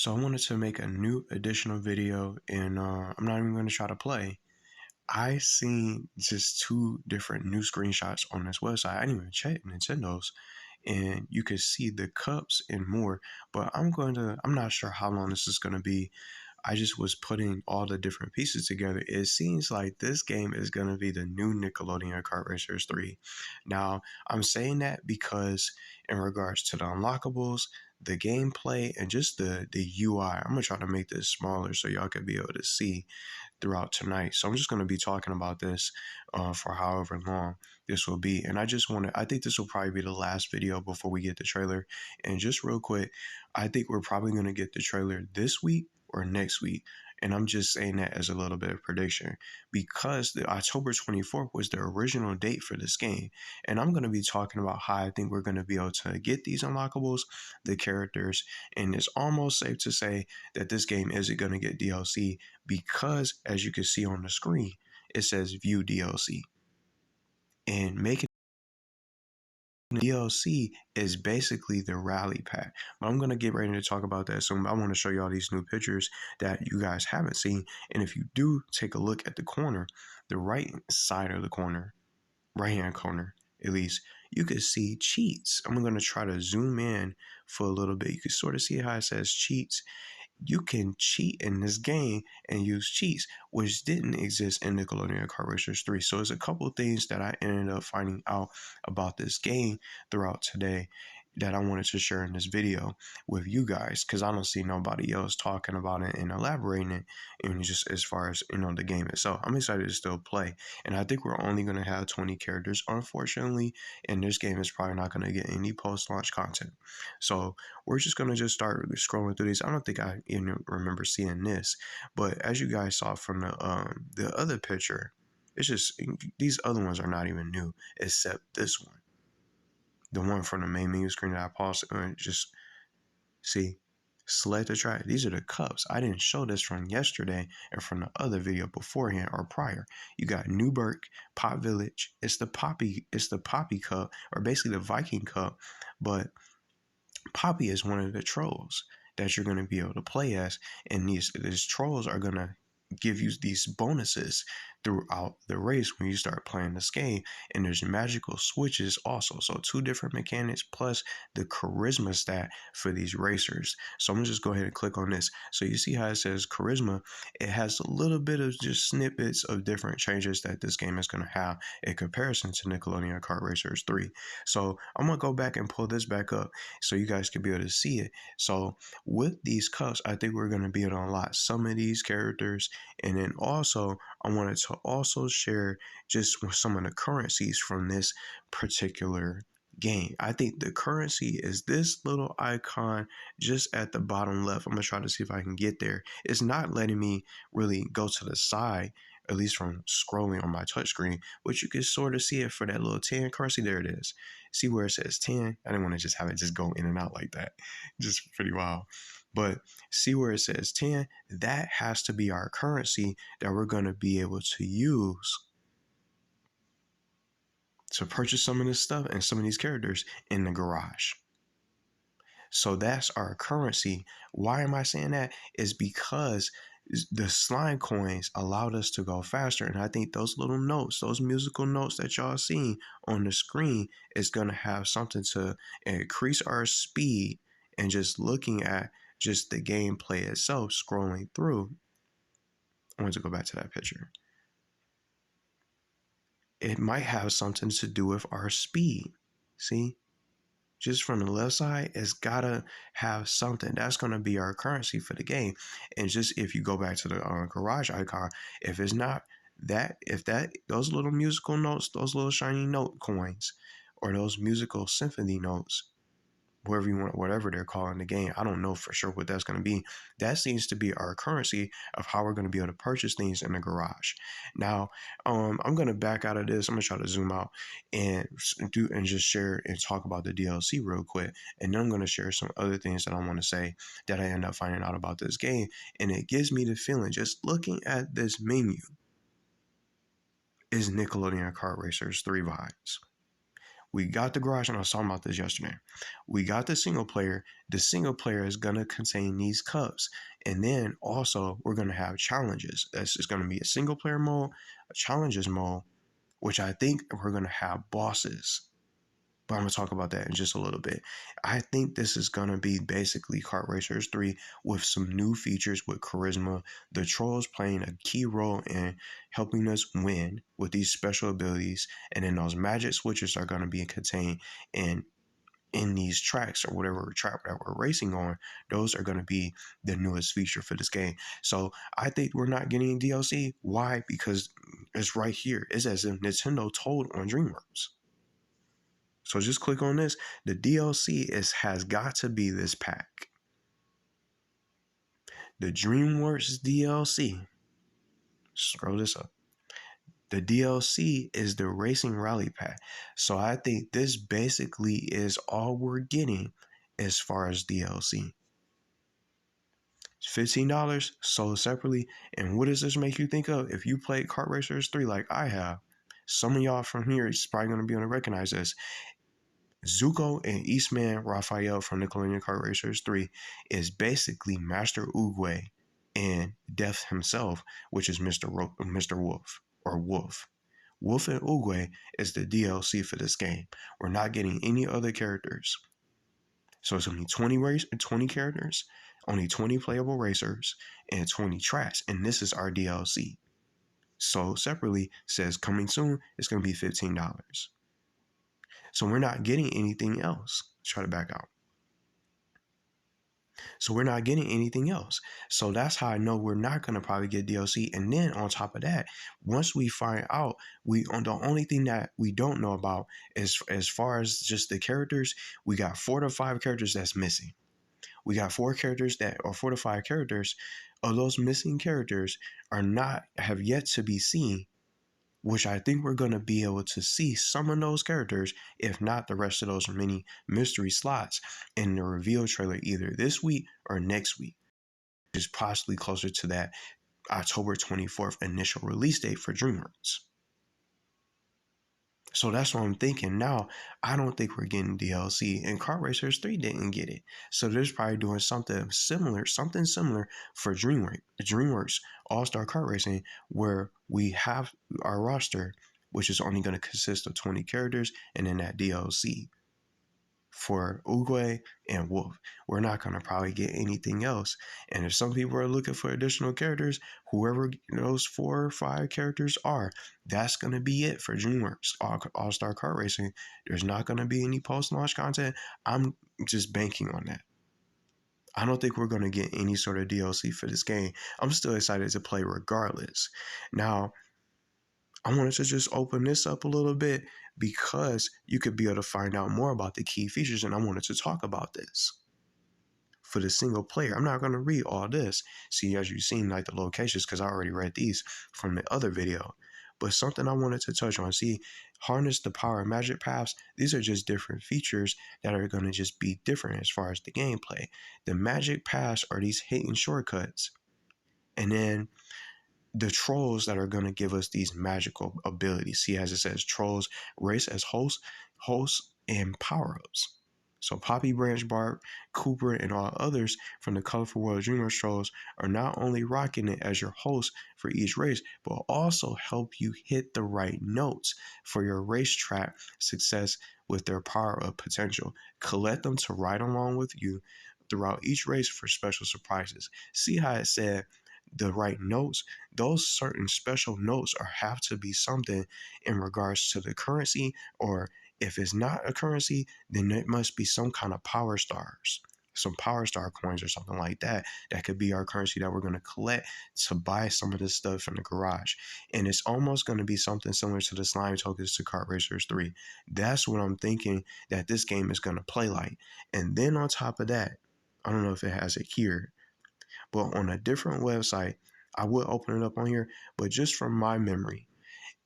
So I wanted to make a new additional video, and I'm not even going to try to play. I seen just two different new screenshots on this website. I didn't even check Nintendo's, and you could see the cups and more. But I'm not sure how long this is going to be. I just was putting all the different pieces together. It seems like this game is going to be the new Nickelodeon Kart Racers 3. Now, I'm saying that because in regards to the unlockables, the gameplay, and just the UI, I'm going to try to make this smaller so y'all can be able to see throughout tonight. So I'm just going to be talking about this for however long this will be. And I think this will probably be the last video before we get the trailer. And just real quick, I think we're probably going to get the trailer this week or next week. And I'm just saying that as a little bit of prediction because the October 24th was the original date for this game. And I'm going to be talking about how I think we're going to be able to get these unlockables, the characters, and it's almost safe to say that this game isn't going to get DLC because, as you can see on the screen, it says view DLC. And making DLC is basically the rally pack. But I'm going to get ready to talk about that soon. I want to show you all these new pictures that you guys haven't seen. And if you do take a look at the corner, the right side of the corner, right hand corner at least, you can see cheats. I'm going to try to zoom in for a little bit. You can sort of see how it says cheats. You can cheat in this game and use cheats, which didn't exist in Nickelodeon Kart Racers 3. So there's a couple of things that I ended up finding out about this game throughout today that I wanted to share in this video with you guys, because I don't see nobody else talking about it and elaborating it, and just as far as the game itself. I'm excited to still play, and I think we're only going to have 20 characters, unfortunately, and this game is probably not going to get any post-launch content. So we're just going to just start scrolling through these. I don't think I even remember seeing this, but as you guys saw from the other picture, it's just these other ones are not even new except this one. The one from the main menu screen that I paused and just see, select a track. These are the cups. I didn't show this from yesterday and from the other video beforehand or prior. You got Newburgh, Pop Village. It's the Poppy Cup, or basically the Viking Cup, but Poppy is one of the trolls that you're going to be able to play as, and these trolls are going to give you these bonuses throughout the race when you start playing this game. And there's magical switches also, so two different mechanics plus the charisma stat for these racers. So I'm gonna just go ahead and click on this. So you see how it says charisma. It has a little bit of just snippets of different changes that this game is going to have in comparison to Nickelodeon Kart Racers 3. So I'm gonna go back and pull this back up so you guys can be able to see it. So with these cups, I think we're going to be able to unlock some of these characters. And then also, I wanted to also share just some of the currencies from this particular game. I think the currency is this little icon just at the bottom left. I'm going to try to see if I can get there. It's not letting me really go to the side, at least from scrolling on my touchscreen, but you can sort of see it for that little 10 currency. There it is. See where it says 10? I didn't want to just have it just go in and out like that. Just pretty wild. But see where it says 10? That has to be our currency that we're going to be able to use to purchase some of this stuff and some of these characters in the garage. So that's our currency. Why am I saying that? Is because the slime coins allowed us to go faster. And I think those little notes, those musical notes that y'all seen on the screen is going to have something to increase our speed. And just looking at just the gameplay itself, scrolling through, I want to go back to that picture. It might have something to do with our speed. See? Just from the left side, it's gotta have something. That's gonna be our currency for the game. And just if you go back to the garage icon, if it's not that, those little musical notes, those little shiny note coins, or those musical symphony notes, whatever you want, whatever they're calling the game, I don't know for sure what that's going to be. That seems to be our currency of how we're going to be able to purchase things in the garage. Now, I'm going to back out of this. I'm going to try to zoom out and just share and talk about the DLC real quick. And then I'm going to share some other things that I want to say that I end up finding out about this game. And it gives me the feeling, just looking at this menu, is Nickelodeon Kart Racers 3 vibes. We got the garage, and I was talking about this yesterday. We got the single player. The single player is going to contain these cups. And then also, we're going to have challenges. This is going to be a single player mode, a challenges mode, which I think we're going to have bosses. But I'm going to talk about that in just a little bit. I think this is going to be basically Kart Racers 3 with some new features with charisma, the trolls playing a key role in helping us win with these special abilities, and then those magic switches are going to be contained in these tracks or whatever track that we're racing on. Those are going to be the newest feature for this game. So I think we're not getting DLC. Why? Because it's right here. It's as if Nintendo told on DreamWorks. So just click on this. The DLC has got to be this pack. The DreamWorks DLC. Scroll this up. The DLC is the Racing Rally Pack. So I think this basically is all we're getting as far as DLC. It's $15 sold separately. And what does this make you think of? If you played Kart Racers 3 like I have, some of y'all from here is probably going to be able to recognize this. Zuko and Eastman Raphael from Nickelodeon Kart Racers 3 is basically Master Oogway and Death himself, which is Mr. Wolf or Wolf. Wolf and Oogway is the DLC for this game. We're not getting any other characters. So it's only 20 characters, only 20 playable racers, and 20 tracks. And this is our DLC. So separately says coming soon, it's going to be $15. So we're not getting anything else. Let's try to back out. So we're not getting anything else. So that's how I know we're not going to probably get DLC. And then on top of that, once we find out, the only thing that we don't know about is as far as just the characters, we got 4 to 5 characters that's missing. We got 4 characters that are 4 to 5 characters of those missing characters have yet to be seen, which I think we're going to be able to see some of those characters, if not the rest of those mini mystery slots in the reveal trailer either this week or next week, which is possibly closer to that October 24th initial release date for DreamWorks. So that's what I'm thinking. Now, I don't think we're getting DLC, and Kart Racers 3 didn't get it. So they're probably doing something similar for DreamWorks All-Star Kart Racing, where we have our roster, which is only going to consist of 20 characters, and then that DLC for Oogway and Wolf. We're not going to probably get anything else. And if some people are looking for additional characters, whoever those 4 or 5 characters are, that's going to be it for DreamWorks All-Star Kart Racing. There's not going to be any post-launch content. I'm just banking on that. I don't think we're going to get any sort of DLC for this game. I'm still excited to play regardless. Now, I wanted to just open this up a little bit because you could be able to find out more about the key features, and I wanted to talk about this. For the single player, I'm not going to read all this. See, as you've seen, like the locations, because I already read these from the other video. But something I wanted to touch on, see, harness the power of magic paths. These are just different features that are going to just be different as far as the gameplay. The magic paths are these hidden shortcuts. And then the trolls that are going to give us these magical abilities. See, as it says, trolls race as hosts, and power-ups. So Poppy, Branch, Barb, Cooper, and all others from the Colorful World DreamWorks trolls are not only rocking it as your host for each race, but also help you hit the right notes for your racetrack success with their power-up potential. Collect them to ride along with you throughout each race for special surprises. See how it said the right notes? Those certain special notes have to be something in regards to the currency, or if it's not a currency, then it must be some kind of power stars, some power star coins or something like that. That could be our currency that we're going to collect to buy some of this stuff in the garage. And it's almost going to be something similar to the slime tokens to Kart Racers 3. That's what I'm thinking that this game is going to play like. And then on top of that, I don't know if it has it here, but on a different website, I will open it up on here, but just from my memory,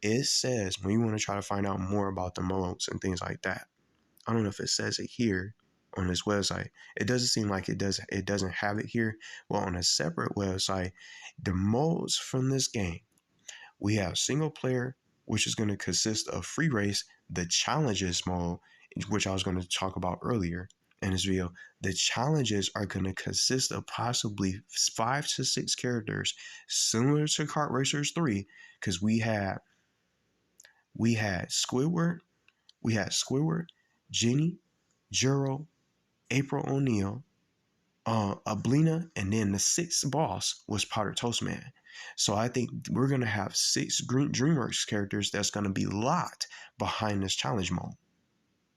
it says when you want to try to find out more about the modes and things like that, I don't know if it says it here on this website. It doesn't seem like it doesn't have it here. Well, on a separate website, the modes from this game, we have single player, which is going to consist of free race, the challenges mode, which I was going to talk about earlier in this video, the challenges are going to consist of possibly 5 to 6 characters similar to Kart Racers 3, because we had Squidward, Jenny, Jero, April O'Neil, Ablina, and then the 6th boss was Powder Toast Man. So I think we're gonna have 6 DreamWorks characters that's gonna be locked behind this challenge mode.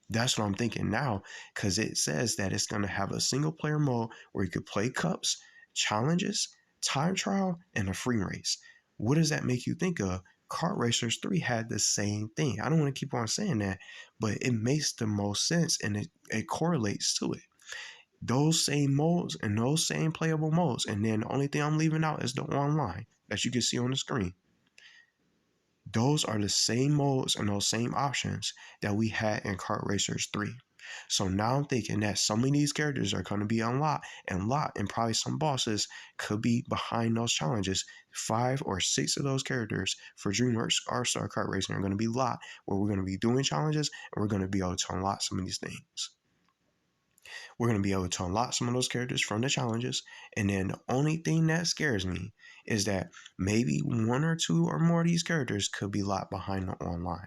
That's what I'm thinking now, because it says that it's gonna have a single player mode where you could play cups, challenges, time trial, and a free race. What does that make you think of? Kart Racers 3 had the same thing. I don't want to keep on saying that, but it makes the most sense and it correlates to it. Those same modes and those same playable modes. And then the only thing I'm leaving out is the online that you can see on the screen. Those are the same modes and those same options that we had in Kart Racers 3. So now I'm thinking that some of these characters are going to be unlocked and locked, and probably some bosses could be behind those challenges. 5 or 6 of those characters for DreamWorks All-Star Kart Racing are going to be locked, where we're going to be doing challenges and we're going to be able to unlock some of these things. We're going to be able to unlock some of those characters from the challenges. And then the only thing that scares me is that maybe 1 or 2 or more of these characters could be locked behind the online.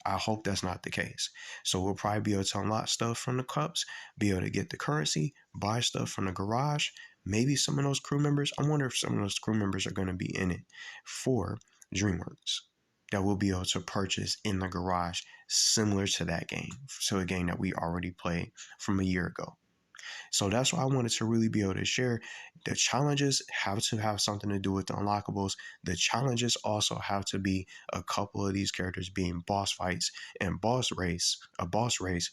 I hope that's not the case. So we'll probably be able to unlock stuff from the cups, be able to get the currency, buy stuff from the garage. Maybe some of those crew members, I wonder if some of those crew members are going to be in it for DreamWorks that we'll be able to purchase in the garage, similar to that game, so a game that we already played from a year ago. So that's why I wanted to really be able to share. The challenges have to have something to do with the unlockables. The challenges also have to be a couple of these characters being boss fights and a boss race,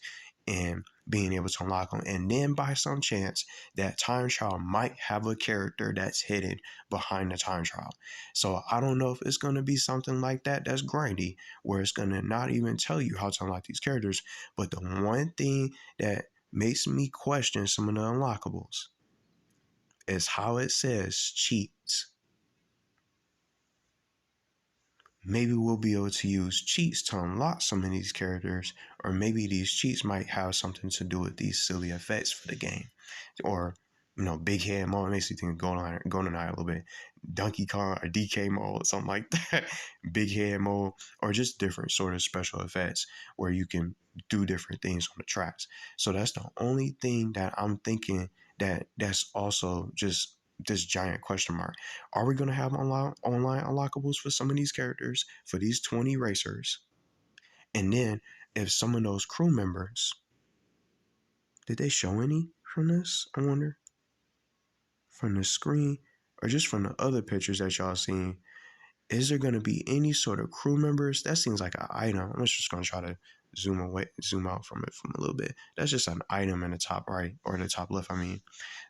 and being able to unlock them. And then by some chance, that time trial might have a character that's hidden behind the time trial. So I don't know if it's going to be something like that that's grindy, where it's going to not even tell you how to unlock these characters. But the one thing that makes me question some of the unlockables is how it says cheats. Maybe we'll be able to use cheats to unlock some of these characters, or maybe these cheats might have something to do with these silly effects for the game. Or, big head mode makes you think of Golden Eye a little bit. Donkey Kong or DK mode, something like that. Big head mode, or just different sort of special effects where you can do different things on the tracks. So that's the only thing that I'm thinking that's also just this giant question mark. Are we going to have online unlockables for some of these characters, for these 20 racers? And then if some of those crew members, did they show any from this? I wonder. From the screen or just from the other pictures that y'all seen, is there going to be any sort of crew members? That seems like an item. I'm just going to try to zoom out from it a little bit. That's just an item in the top right, or the top left, I mean.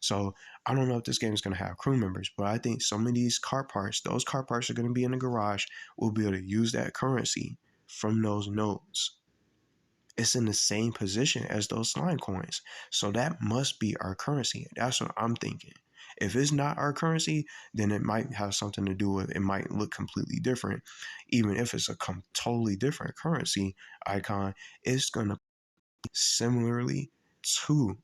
So I don't know if this game is going to have crew members, but I think some of these car parts, those car parts are going to be in the garage. We'll be able to use that currency from those nodes. It's in the same position as those slime coins. So that must be our currency. That's what I'm thinking. If it's not our currency, then it might have something to do with, it might look completely different. Even if it's a totally different currency icon, it's going to be similarly to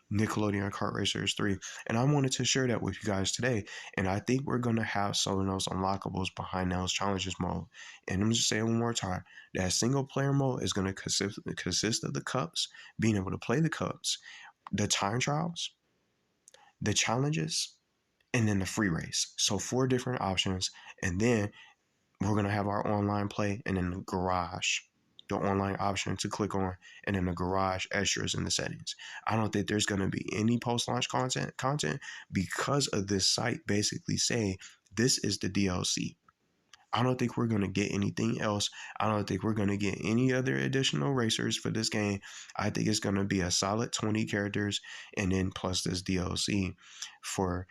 Nickelodeon Kart Racers 3. And I wanted to share that with you guys today. And I think we're going to have some of those unlockables behind those challenges mode. And I'm just saying one more time, that single player mode is going to consist of the cups, being able to play the cups, the time trials, the challenges, and then the free race. So 4 different options. And then we're going to have our online play, and then the garage, the online option to click on, and then the garage extras in the settings. I don't think there's going to be any post-launch content because of this site basically saying this is the DLC. I don't think we're going to get anything else. I don't think we're going to get any other additional racers for this game. I think it's going to be a solid 20 characters, and then plus this DLC for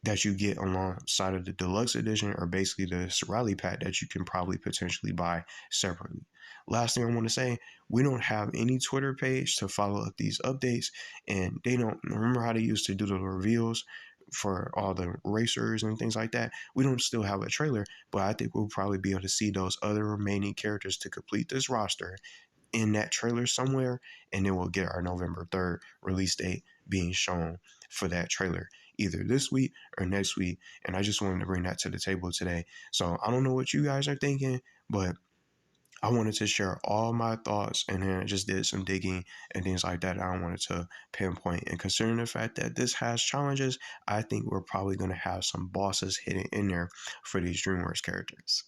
that you get alongside of the deluxe edition, or basically this rally pack that you can probably potentially buy separately. Last thing I want to say, we don't have any Twitter page to follow up these updates, and they don't remember how they used to do the reveals for all the racers and things like that. We don't still have a trailer, but I think we'll probably be able to see those other remaining characters to complete this roster in that trailer somewhere, and then we'll get our November 3rd release date being shown for that trailer either this week or next week. And I just wanted to bring that to the table today. So I don't know what you guys are thinking, but I wanted to share all my thoughts, and then I just did some digging and things like that. I wanted to pinpoint. And considering the fact that this has challenges, I think we're probably going to have some bosses hidden in there for these DreamWorks characters.